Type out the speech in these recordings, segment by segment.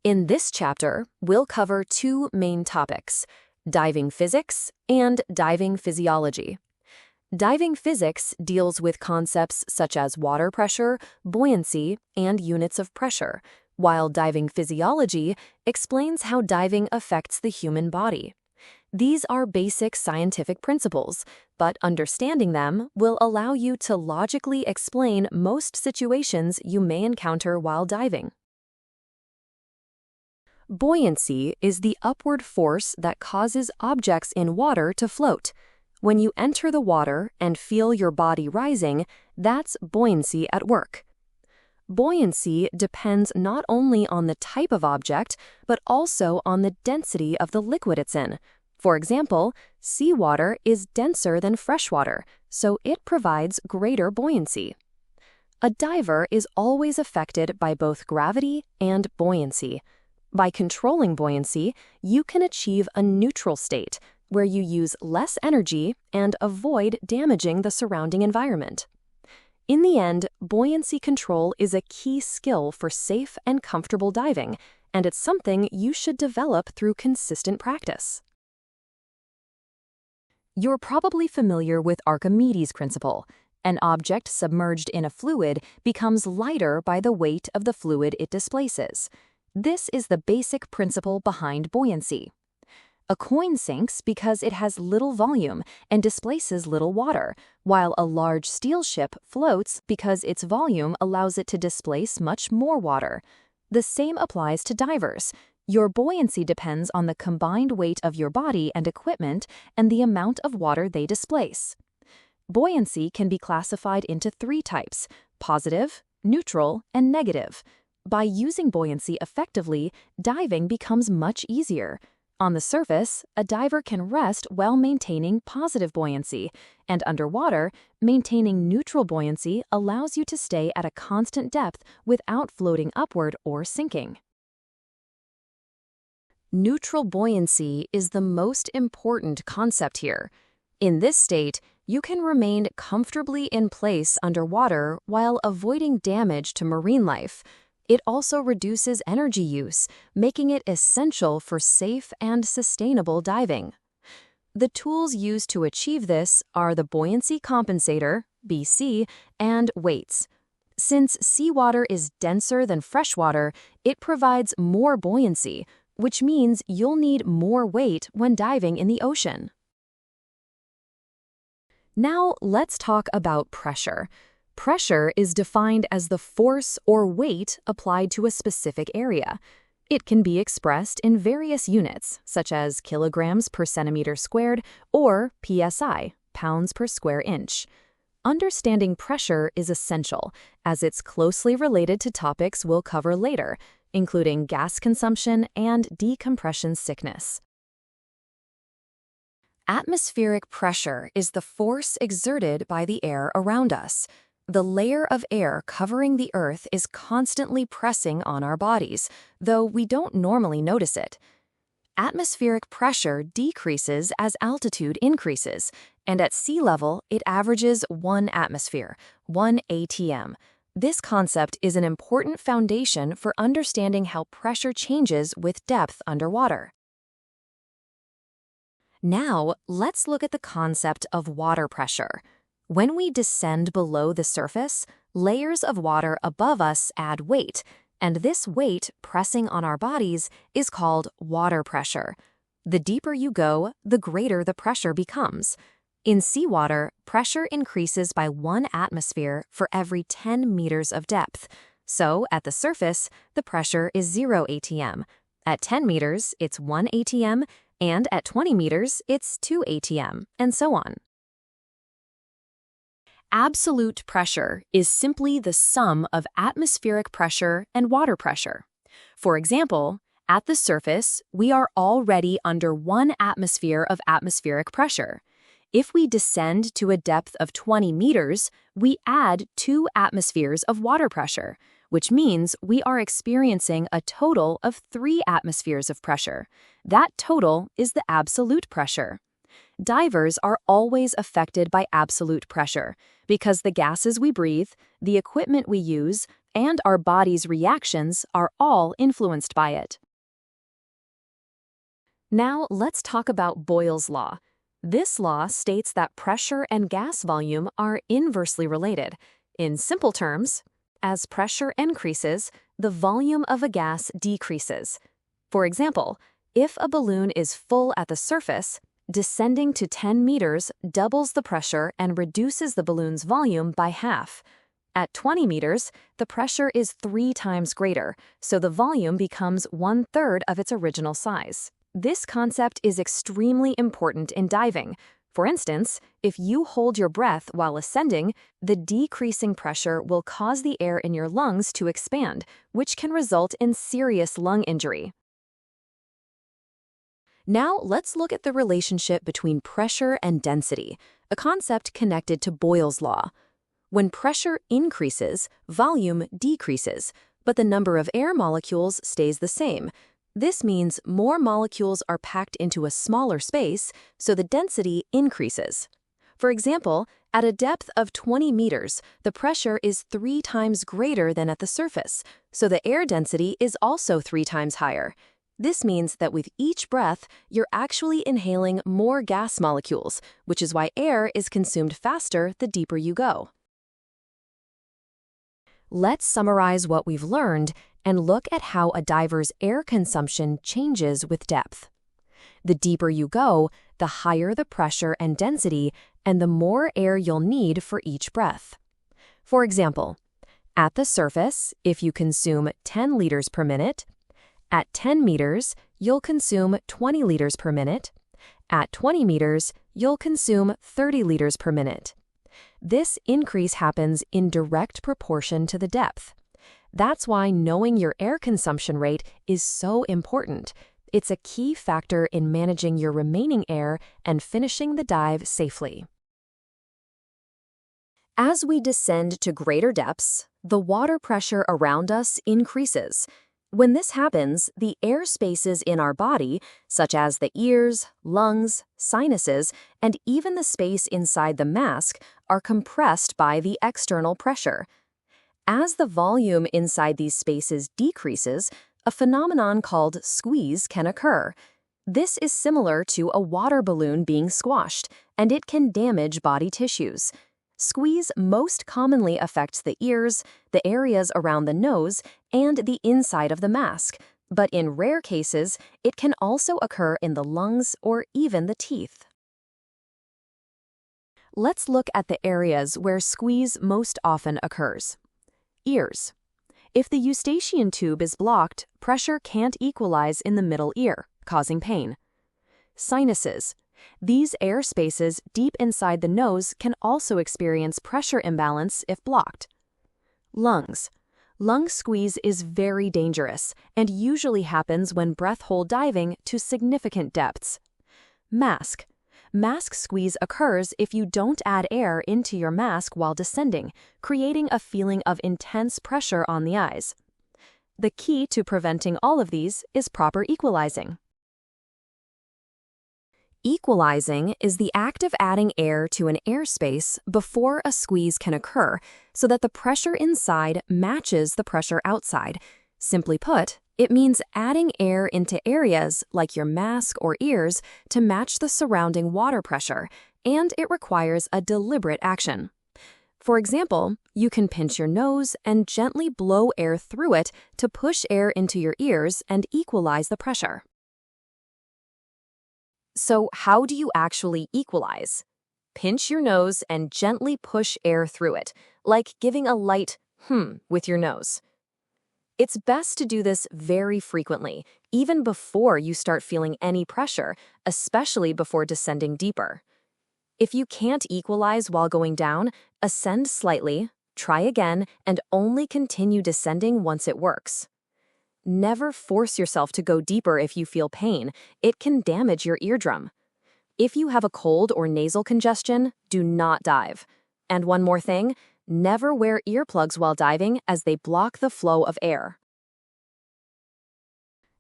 In this chapter, we'll cover two main topics: diving physics and diving physiology. Diving physics deals with concepts such as water pressure, buoyancy, and units of pressure, while diving physiology explains how diving affects the human body. These are basic scientific principles, but understanding them will allow you to logically explain most situations you may encounter while diving. Buoyancy is the upward force that causes objects in water to float. When you enter the water and feel your body rising, that's buoyancy at work. Buoyancy depends not only on the type of object, but also on the density of the liquid it's in. For example, seawater is denser than freshwater, so it provides greater buoyancy. A diver is always affected by both gravity and buoyancy. By controlling buoyancy, you can achieve a neutral state, where you use less energy and avoid damaging the surrounding environment. In the end, buoyancy control is a key skill for safe and comfortable diving, and it's something you should develop through consistent practice. You're probably familiar with Archimedes' principle. An object submerged in a fluid becomes lighter by the weight of the fluid it displaces. This is the basic principle behind buoyancy. A coin sinks because it has little volume and displaces little water, while a large steel ship floats because its volume allows it to displace much more water. The same applies to divers. Your buoyancy depends on the combined weight of your body and equipment and the amount of water they displace. Buoyancy can be classified into three types: positive, neutral, and negative. By using buoyancy effectively, diving becomes much easier. On the surface, a diver can rest while maintaining positive buoyancy, and underwater, maintaining neutral buoyancy allows you to stay at a constant depth without floating upward or sinking. Neutral buoyancy is the most important concept here. In this state, you can remain comfortably in place underwater while avoiding damage to marine life. It also reduces energy use, making it essential for safe and sustainable diving. The tools used to achieve this are the buoyancy compensator, BC, and weights. Since seawater is denser than freshwater, it provides more buoyancy, which means you'll need more weight when diving in the ocean. Now let's talk about pressure. Pressure is defined as the force or weight applied to a specific area. It can be expressed in various units, such as kilograms per centimeter squared or PSI, pounds per square inch. Understanding pressure is essential, as it's closely related to topics we'll cover later, including gas consumption and decompression sickness. Atmospheric pressure is the force exerted by the air around us. The layer of air covering the Earth is constantly pressing on our bodies, though we don't normally notice it. Atmospheric pressure decreases as altitude increases, and at sea level it averages 1 atmosphere, 1 atm. This concept is an important foundation for understanding how pressure changes with depth underwater. Now, let's look at the concept of water pressure. When we descend below the surface, layers of water above us add weight, and this weight pressing on our bodies is called water pressure. The deeper you go, the greater the pressure becomes. In seawater, pressure increases by 1 atmosphere for every 10 meters of depth. So, at the surface, the pressure is 0 atm. At 10 meters, it's 1 atm, and at 20 meters, it's 2 atm, and so on. Absolute pressure is simply the sum of atmospheric pressure and water pressure. For example, at the surface, we are already under 1 atmosphere of atmospheric pressure. If we descend to a depth of 20 meters, we add 2 atmospheres of water pressure, which means we are experiencing a total of 3 atmospheres of pressure. That total is the absolute pressure. Divers are always affected by absolute pressure because the gases we breathe, the equipment we use, and our body's reactions are all influenced by it. Now let's talk about Boyle's law. This law states that pressure and gas volume are inversely related. In simple terms, as pressure increases, the volume of a gas decreases. For example, if a balloon is full at the surface, descending to 10 meters doubles the pressure and reduces the balloon's volume by half. At 20 meters, the pressure is 3 times greater, so the volume becomes 1/3 of its original size. This concept is extremely important in diving. For instance, if you hold your breath while ascending, the decreasing pressure will cause the air in your lungs to expand, which can result in serious lung injury. Now let's look at the relationship between pressure and density, a concept connected to Boyle's law. When pressure increases, volume decreases, but the number of air molecules stays the same. This means more molecules are packed into a smaller space, so the density increases. For example, at a depth of 20 meters, the pressure is 3 times greater than at the surface, so the air density is also 3 times higher. This means that with each breath, you're actually inhaling more gas molecules, which is why air is consumed faster the deeper you go. Let's summarize what we've learned and look at how a diver's air consumption changes with depth. The deeper you go, the higher the pressure and density, and the more air you'll need for each breath. For example, at the surface, if you consume 10 liters per minute, at 10 meters, you'll consume 20 liters per minute. At 20 meters, you'll consume 30 liters per minute. This increase happens in direct proportion to the depth. That's why knowing your air consumption rate is so important. It's a key factor in managing your remaining air and finishing the dive safely. As we descend to greater depths, the water pressure around us increases. When this happens, the air spaces in our body, such as the ears, lungs, sinuses, and even the space inside the mask, are compressed by the external pressure. As the volume inside these spaces decreases, a phenomenon called squeeze can occur. This is similar to a water balloon being squashed, and it can damage body tissues. Squeeze most commonly affects the ears, the areas around the nose, and the inside of the mask, but in rare cases, it can also occur in the lungs or even the teeth. Let's look at the areas where squeeze most often occurs. Ears. If the eustachian tube is blocked, pressure can't equalize in the middle ear, causing pain. Sinuses. These air spaces deep inside the nose can also experience pressure imbalance if blocked. Lungs. Lung squeeze is very dangerous and usually happens when breath hold diving to significant depths. Mask. Mask squeeze occurs if you don't add air into your mask while descending, creating a feeling of intense pressure on the eyes. The key to preventing all of these is proper equalizing. Equalizing is the act of adding air to an airspace before a squeeze can occur so that the pressure inside matches the pressure outside. Simply put, it means adding air into areas like your mask or ears to match the surrounding water pressure, and it requires a deliberate action. For example, you can pinch your nose and gently blow air through it to push air into your ears and equalize the pressure. So how do you actually equalize? Pinch your nose and gently push air through it, like giving a light with your nose. It's best to do this very frequently, even before you start feeling any pressure, especially before descending deeper. If you can't equalize while going down, ascend slightly, try again, and only continue descending once it works. Never force yourself to go deeper if you feel pain. It can damage your eardrum. If you have a cold or nasal congestion, do not dive. And one more thing, never wear earplugs while diving as they block the flow of air.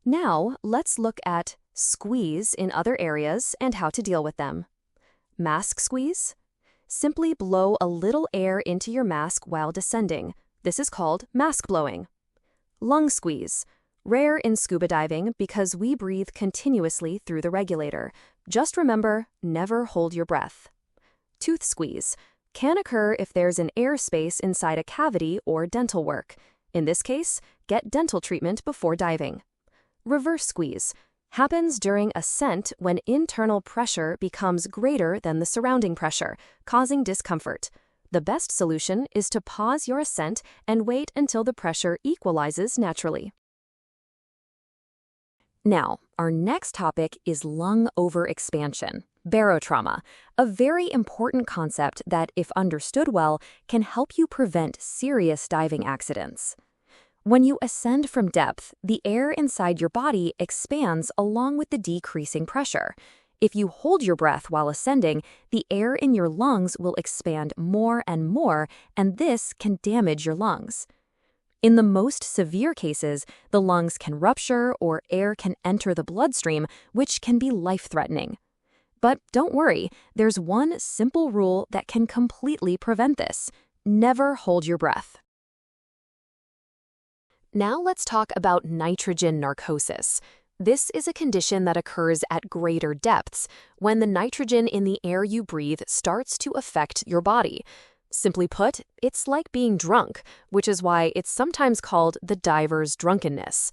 Now, let's look at squeeze in other areas and how to deal with them. Mask squeeze. Simply blow a little air into your mask while descending, This is called mask blowing. Lung squeeze. Rare in scuba diving because we breathe continuously through the regulator. Just remember, never hold your breath. Tooth squeeze. Can occur if there's an air space inside a cavity or dental work. In this case, get dental treatment before diving. Reverse squeeze. Happens during ascent when internal pressure becomes greater than the surrounding pressure, causing discomfort. The best solution is to pause your ascent and wait until the pressure equalizes naturally. Now, our next topic is lung overexpansion, barotrauma, a very important concept that, if understood well, can help you prevent serious diving accidents. When you ascend from depth, the air inside your body expands along with the decreasing pressure. If you hold your breath while ascending, the air in your lungs will expand more and more, and this can damage your lungs. In the most severe cases, the lungs can rupture or air can enter the bloodstream, which can be life-threatening. But don't worry, there's one simple rule that can completely prevent this. Never hold your breath. Now let's talk about nitrogen narcosis. This is a condition that occurs at greater depths when the nitrogen in the air you breathe starts to affect your body. Simply put, it's like being drunk, which is why it's sometimes called the diver's drunkenness.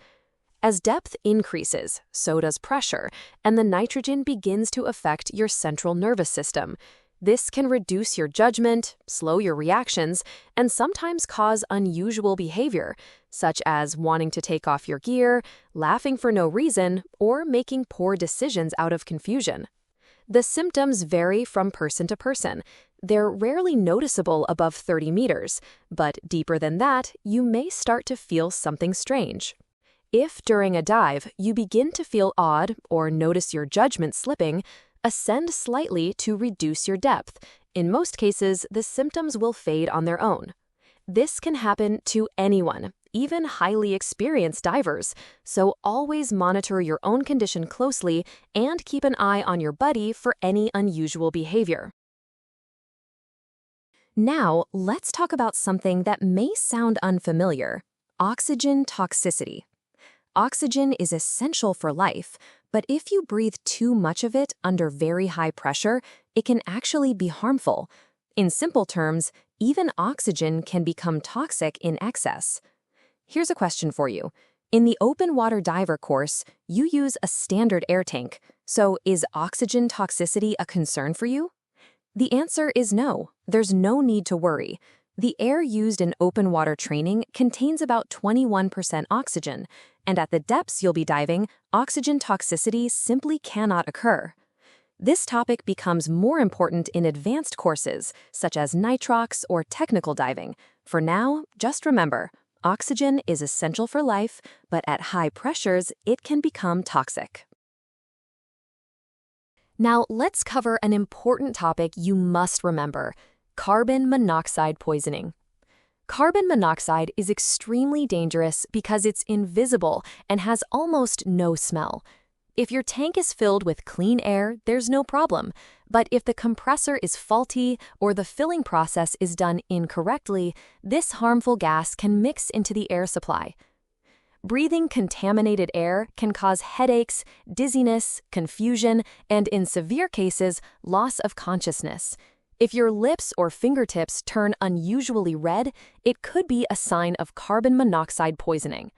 As depth increases, so does pressure, and the nitrogen begins to affect your central nervous system. This can reduce your judgment, slow your reactions, and sometimes cause unusual behavior, such as wanting to take off your gear, laughing for no reason, or making poor decisions out of confusion. The symptoms vary from person to person. They're rarely noticeable above 30 meters, but deeper than that, you may start to feel something strange. If during a dive you begin to feel odd or notice your judgment slipping, ascend slightly to reduce your depth. In most cases, the symptoms will fade on their own. This can happen to anyone, even highly experienced divers, so always monitor your own condition closely and keep an eye on your buddy for any unusual behavior. Now, let's talk about something that may sound unfamiliar: oxygen toxicity. Oxygen is essential for life, but if you breathe too much of it under very high pressure, it can actually be harmful. In simple terms, even oxygen can become toxic in excess. Here's a question for you. In the Open Water Diver course, you use a standard air tank, so is oxygen toxicity a concern for you? The answer is no. There's no need to worry. The air used in open water training contains about 21% oxygen, and at the depths you'll be diving, oxygen toxicity simply cannot occur. This topic becomes more important in advanced courses, such as nitrox or technical diving. For now, just remember, oxygen is essential for life, but at high pressures, it can become toxic. Now, let's cover an important topic you must remember: carbon monoxide poisoning. Carbon monoxide is extremely dangerous because it's invisible and has almost no smell. If your tank is filled with clean air, there's no problem. But if the compressor is faulty or the filling process is done incorrectly, this harmful gas can mix into the air supply. Breathing contaminated air can cause headaches, dizziness, confusion, and in severe cases, loss of consciousness. If your lips or fingertips turn unusually red, it could be a sign of carbon monoxide poisoning.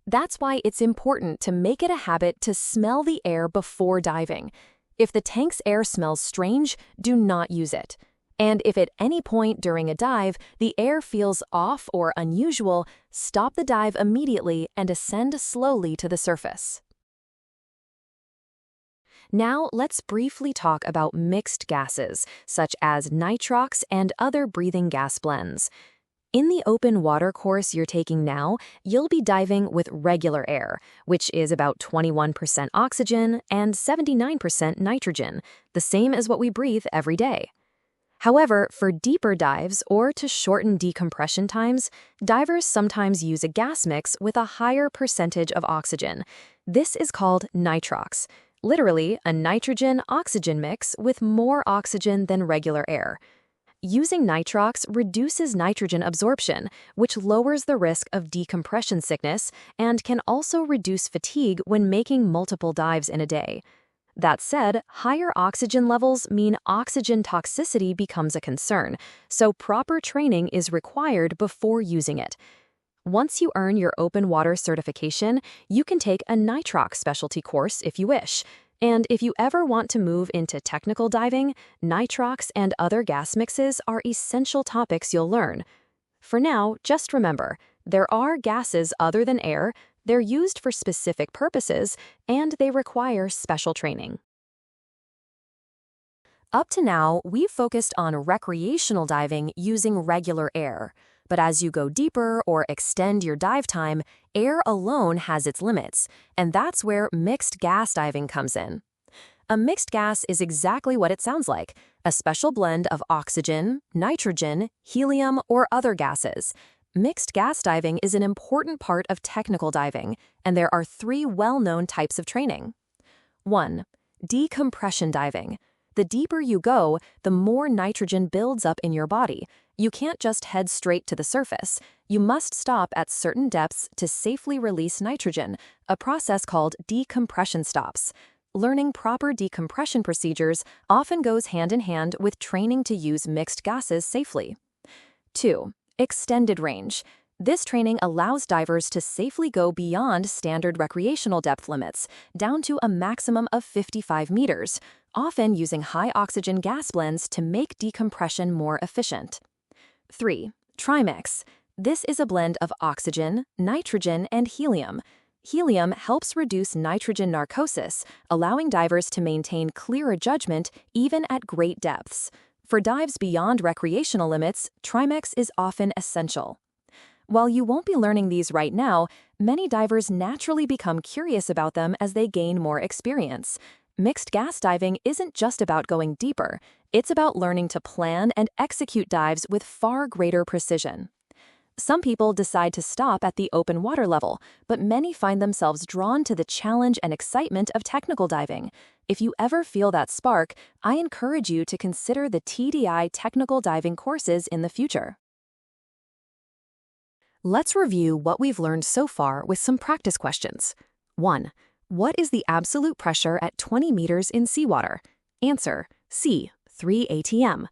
That's why it's important to make it a habit to smell the air before diving. If the tank's air smells strange, do not use it. And if at any point during a dive the air feels off or unusual, stop the dive immediately and ascend slowly to the surface. Now let's briefly talk about mixed gases, such as nitrox and other breathing gas blends. In the open water course you're taking now, you'll be diving with regular air, which is about 21% oxygen and 79% nitrogen, the same as what we breathe every day. However, for deeper dives or to shorten decompression times, divers sometimes use a gas mix with a higher percentage of oxygen. This is called nitrox, literally a nitrogen-oxygen mix with more oxygen than regular air. Using nitrox reduces nitrogen absorption, which lowers the risk of decompression sickness and can also reduce fatigue when making multiple dives in a day. That said, higher oxygen levels mean oxygen toxicity becomes a concern, so proper training is required before using it. Once you earn your open water certification, you can take a nitrox specialty course if you wish. And if you ever want to move into technical diving, nitrox and other gas mixes are essential topics you'll learn. For now, just remember, there are gases other than air, they're used for specific purposes, and they require special training. Up to now, we've focused on recreational diving using regular air. But as you go deeper or extend your dive time, air alone has its limits, and that's where mixed gas diving comes in. A mixed gas is exactly what it sounds like, a special blend of oxygen, nitrogen, helium, or other gases. Mixed gas diving is an important part of technical diving, and there are 3 well-known types of training. 1. Decompression diving. The deeper you go, the more nitrogen builds up in your body. You can't just head straight to the surface. You must stop at certain depths to safely release nitrogen, a process called decompression stops. Learning proper decompression procedures often goes hand in hand with training to use mixed gases safely. 2. Extended range. This training allows divers to safely go beyond standard recreational depth limits, down to a maximum of 55 meters, often using high oxygen gas blends to make decompression more efficient. 3. Trimix. This is a blend of oxygen, nitrogen, and helium. Helium helps reduce nitrogen narcosis, allowing divers to maintain clearer judgment even at great depths. For dives beyond recreational limits, trimix is often essential. While you won't be learning these right now, many divers naturally become curious about them as they gain more experience. Mixed gas diving isn't just about going deeper, it's about learning to plan and execute dives with far greater precision. Some people decide to stop at the open water level, but many find themselves drawn to the challenge and excitement of technical diving. If you ever feel that spark, I encourage you to consider the TDI technical diving courses in the future. Let's review what we've learned so far with some practice questions. 1. What is the absolute pressure at 20 meters in seawater? Answer: C. 3 atm.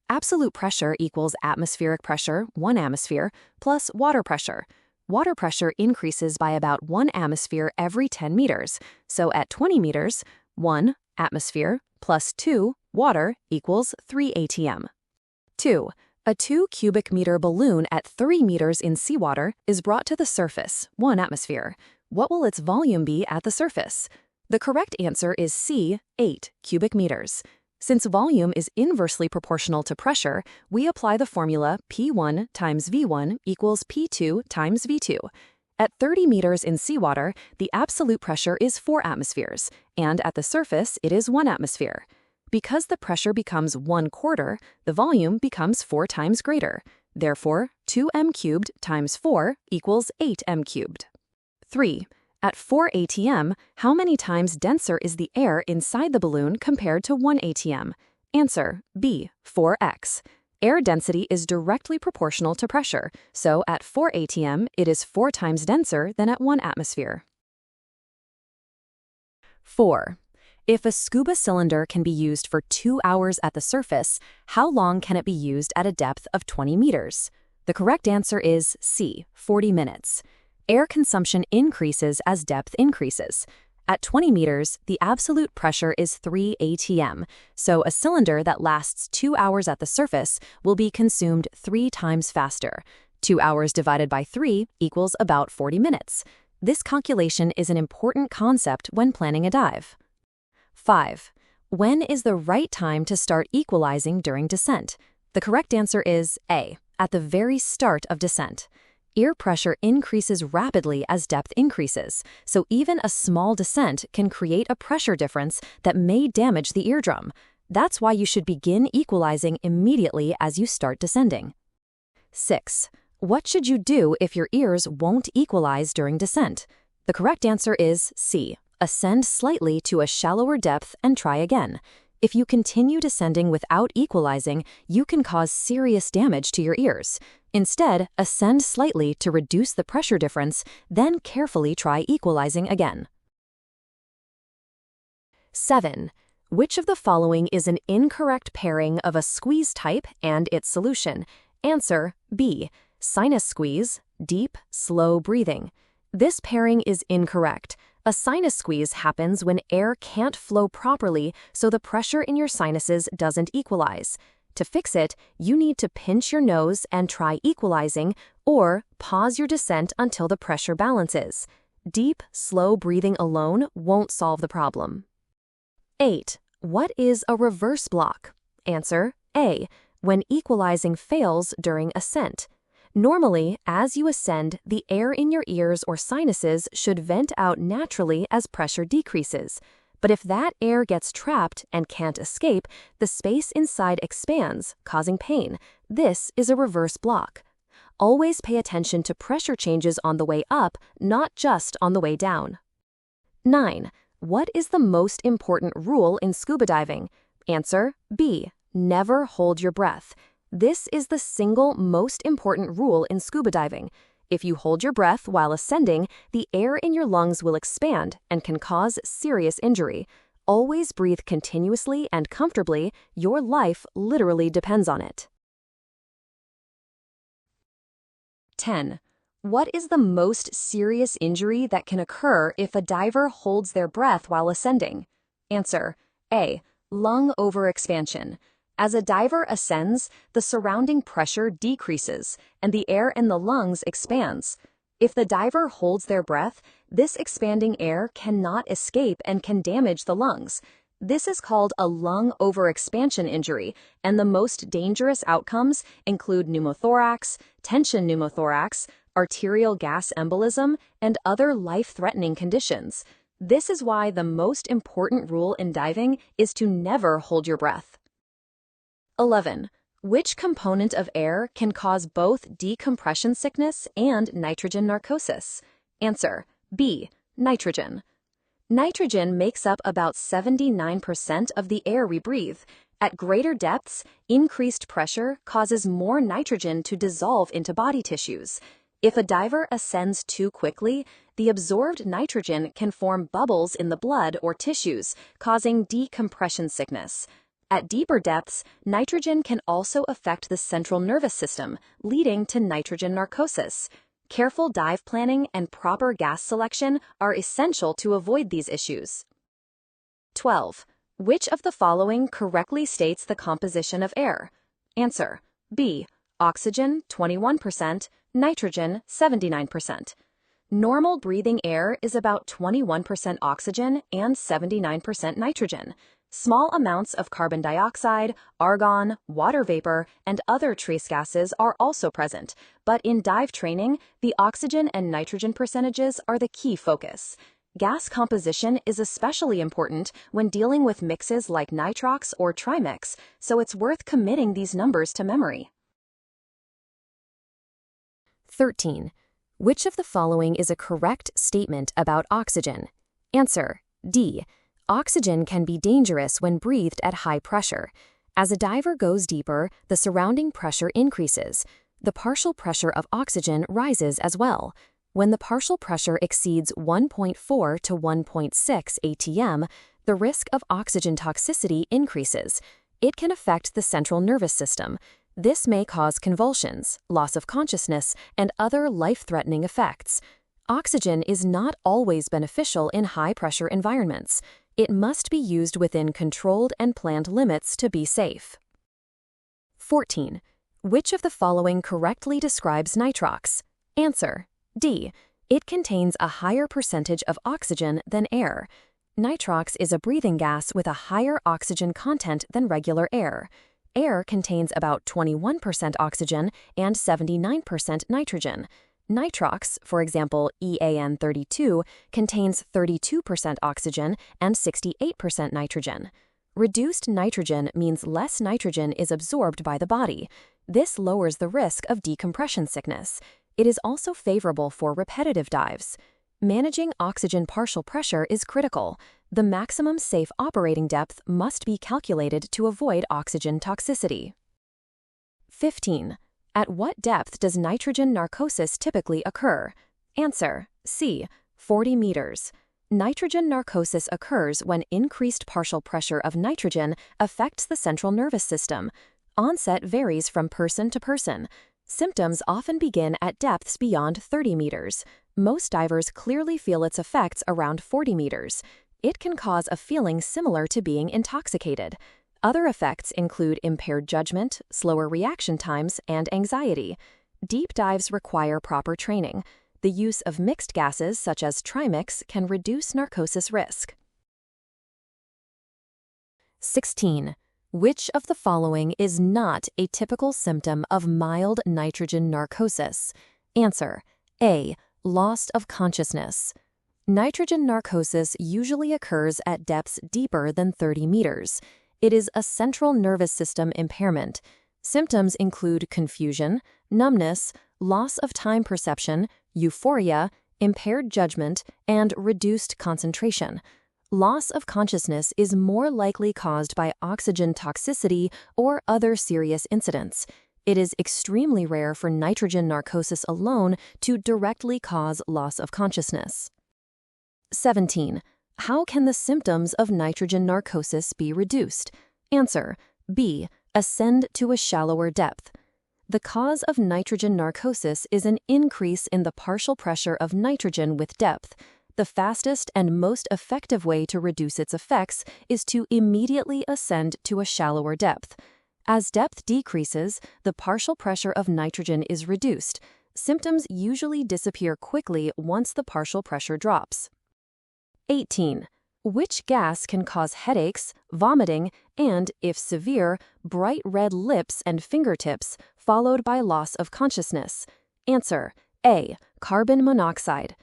Absolute pressure equals atmospheric pressure, 1 atmosphere, plus water pressure. Water pressure increases by about 1 atmosphere every 10 meters, so at 20 meters, 1 atmosphere plus 2 water equals 3 atm. 2. A 2 cubic meter balloon at 3 meters in seawater is brought to the surface, 1 atmosphere. What will its volume be at the surface? The correct answer is C, 8 cubic meters. Since volume is inversely proportional to pressure, we apply the formula P1 times V1 equals P2 times V2. At 30 meters in seawater, the absolute pressure is 4 atmospheres, and at the surface it is 1 atmosphere. Because the pressure becomes 1/4, the volume becomes 4 times greater. Therefore, 2m cubed times 4 equals 8m cubed. 3. At 4 atm, how many times denser is the air inside the balloon compared to 1 atm? Answer: B, 4x. Air density is directly proportional to pressure, so at 4 atm, it is 4 times denser than at 1 atmosphere. 4. If a scuba cylinder can be used for 2 hours at the surface, how long can it be used at a depth of 20 meters? The correct answer is C, 40 minutes. Air consumption increases as depth increases. At 20 meters, the absolute pressure is 3 atm, so a cylinder that lasts 2 hours at the surface will be consumed 3 times faster. 2 hours divided by 3 equals about 40 minutes. This calculation is an important concept when planning a dive. 5. When is the right time to start equalizing during descent? The correct answer is A, at the very start of descent. Ear pressure increases rapidly as depth increases, so even a small descent can create a pressure difference that may damage the eardrum. That's why you should begin equalizing immediately as you start descending. 6. What should you do if your ears won't equalize during descent? The correct answer is C. Ascend slightly to a shallower depth and try again. If you continue descending without equalizing, you can cause serious damage to your ears. Instead, ascend slightly to reduce the pressure difference, then carefully try equalizing again. 7. Which of the following is an incorrect pairing of a squeeze type and its solution? Answer B. Sinus squeeze, deep, slow breathing. This pairing is incorrect. A sinus squeeze happens when air can't flow properly, so the pressure in your sinuses doesn't equalize. To fix it, you need to pinch your nose and try equalizing, or pause your descent until the pressure balances. Deep, slow breathing alone won't solve the problem. 8. What is a reverse block? Answer A. When equalizing fails during ascent. Normally, as you ascend, the air in your ears or sinuses should vent out naturally as pressure decreases. But if that air gets trapped and can't escape, the space inside expands, causing pain. This is a reverse block. Always pay attention to pressure changes on the way up, not just on the way down. 9. What is the most important rule in scuba diving? Answer B. Never hold your breath. This is the single most important rule in scuba diving. If you hold your breath while ascending, the air in your lungs will expand and can cause serious injury. Always breathe continuously and comfortably. Your life literally depends on it. 10. What is the most serious injury that can occur if a diver holds their breath while ascending? Answer A. Lung overexpansion. As a diver ascends, the surrounding pressure decreases and the air in the lungs expands. If the diver holds their breath, this expanding air cannot escape and can damage the lungs. This is called a lung overexpansion injury, and the most dangerous outcomes include pneumothorax, tension pneumothorax, arterial gas embolism, and other life-threatening conditions. This is why the most important rule in diving is to never hold your breath. 11. Which component of air can cause both decompression sickness and nitrogen narcosis? Answer B. Nitrogen. Nitrogen makes up about 79% of the air we breathe. At greater depths, increased pressure causes more nitrogen to dissolve into body tissues. If a diver ascends too quickly, the absorbed nitrogen can form bubbles in the blood or tissues, causing decompression sickness. At deeper depths, nitrogen can also affect the central nervous system, leading to nitrogen narcosis. Careful dive planning and proper gas selection are essential to avoid these issues. 12. Which of the following correctly states the composition of air? Answer B. Oxygen 21%, nitrogen 79%. Normal breathing air is about 21% oxygen and 79% nitrogen. Small amounts of carbon dioxide, argon, water vapor, and other trace gases are also present, but in dive training, the oxygen and nitrogen percentages are the key focus. Gas composition is especially important when dealing with mixes like nitrox or trimix, so it's worth committing these numbers to memory. 13. Which of the following is a correct statement about oxygen? Answer D. Oxygen can be dangerous when breathed at high pressure. As a diver goes deeper, the surrounding pressure increases. The partial pressure of oxygen rises as well. When the partial pressure exceeds 1.4 to 1.6 atm, the risk of oxygen toxicity increases. It can affect the central nervous system. This may cause convulsions, loss of consciousness, and other life-threatening effects. Oxygen is not always beneficial in high-pressure environments. It must be used within controlled and planned limits to be safe. 14. Which of the following correctly describes nitrox? Answer D. It contains a higher percentage of oxygen than air. Nitrox is a breathing gas with a higher oxygen content than regular air. Air contains about 21% oxygen and 79% nitrogen. Nitrox, for example EAN32, contains 32% oxygen and 68% nitrogen. Reduced nitrogen means less nitrogen is absorbed by the body. This lowers the risk of decompression sickness. It is also favorable for repetitive dives. Managing oxygen partial pressure is critical. The maximum safe operating depth must be calculated to avoid oxygen toxicity. 15. At what depth does nitrogen narcosis typically occur? Answer: C. 40 meters. Nitrogen narcosis occurs when increased partial pressure of nitrogen affects the central nervous system. Onset varies from person to person. Symptoms often begin at depths beyond 30 meters. Most divers clearly feel its effects around 40 meters. It can cause a feeling similar to being intoxicated. Other effects include impaired judgment, slower reaction times, and anxiety. Deep dives require proper training. The use of mixed gases such as trimix can reduce narcosis risk. 16. Which of the following is not a typical symptom of mild nitrogen narcosis? Answer: A. Loss of consciousness. Nitrogen narcosis usually occurs at depths deeper than 30 meters. It is a central nervous system impairment. Symptoms include confusion, numbness, loss of time perception, euphoria, impaired judgment, and reduced concentration. Loss of consciousness is more likely caused by oxygen toxicity or other serious incidents. It is extremely rare for nitrogen narcosis alone to directly cause loss of consciousness. 17. How can the symptoms of nitrogen narcosis be reduced? Answer: B. Ascend to a shallower depth. The cause of nitrogen narcosis is an increase in the partial pressure of nitrogen with depth. The fastest and most effective way to reduce its effects is to immediately ascend to a shallower depth. As depth decreases, the partial pressure of nitrogen is reduced. Symptoms usually disappear quickly once the partial pressure drops. 18. Which gas can cause headaches, vomiting, and, if severe, bright red lips and fingertips, followed by loss of consciousness? Answer: A. Carbon monoxide.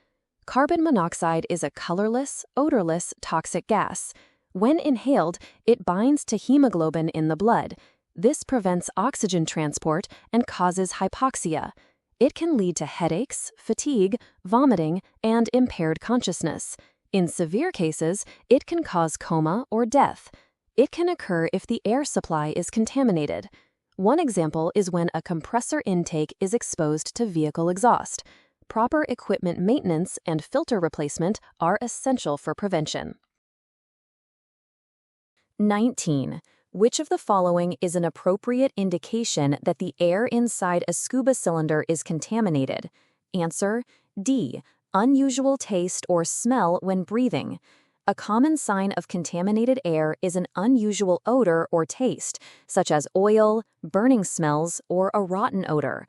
Carbon monoxide is a colorless, odorless, toxic gas. When inhaled, it binds to hemoglobin in the blood. This prevents oxygen transport and causes hypoxia. It can lead to headaches, fatigue, vomiting, and impaired consciousness. In severe cases, it can cause coma or death. It can occur if the air supply is contaminated. One example is when a compressor intake is exposed to vehicle exhaust. Proper equipment maintenance and filter replacement are essential for prevention. 19. Which of the following is an appropriate indication that the air inside a scuba cylinder is contaminated? Answer: D. Unusual taste or smell when breathing. A common sign of contaminated air is an unusual odor or taste, such as oil, burning smells, or a rotten odor.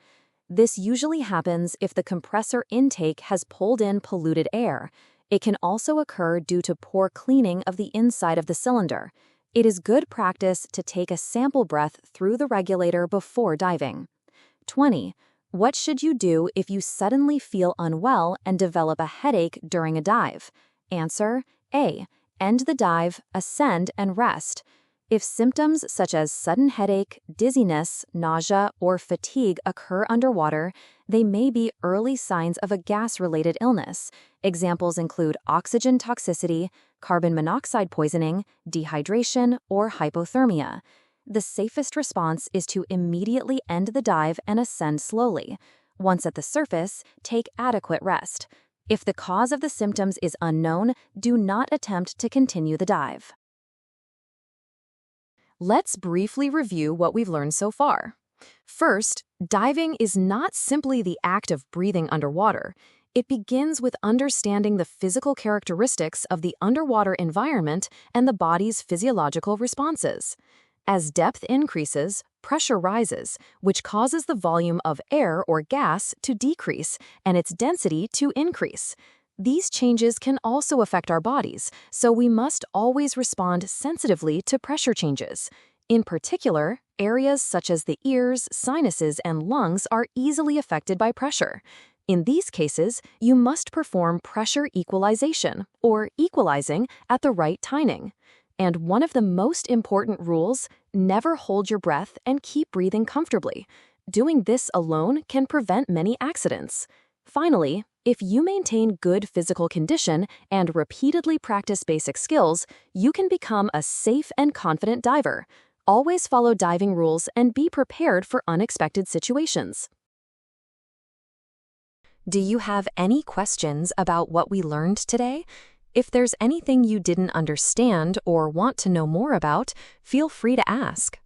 This usually happens if the compressor intake has pulled in polluted air. It can also occur due to poor cleaning of the inside of the cylinder. It is good practice to take a sample breath through the regulator before diving. 20. What should you do if you suddenly feel unwell and develop a headache during a dive? Answer: A. End the dive, ascend, and rest. If symptoms such as sudden headache, dizziness, nausea, or fatigue occur underwater, they may be early signs of a gas-related illness. Examples include oxygen toxicity, carbon monoxide poisoning, dehydration, or hypothermia. The safest response is to immediately end the dive and ascend slowly. Once at the surface, take adequate rest. If the cause of the symptoms is unknown, do not attempt to continue the dive. Let's briefly review what we've learned so far. First, diving is not simply the act of breathing underwater. It begins with understanding the physical characteristics of the underwater environment and the body's physiological responses. As depth increases, pressure rises, which causes the volume of air or gas to decrease and its density to increase. These changes can also affect our bodies, so we must always respond sensitively to pressure changes. In particular, areas such as the ears, sinuses, and lungs are easily affected by pressure. In these cases, you must perform pressure equalization, or equalizing, at the right timing. And one of the most important rules: never hold your breath and keep breathing comfortably. Doing this alone can prevent many accidents. Finally, If you maintain good physical condition and repeatedly practice basic skills, you can become a safe and confident diver. Always follow diving rules and be prepared for unexpected situations. Do you have any questions about what we learned today? If there's anything you didn't understand or want to know more about, feel free to ask.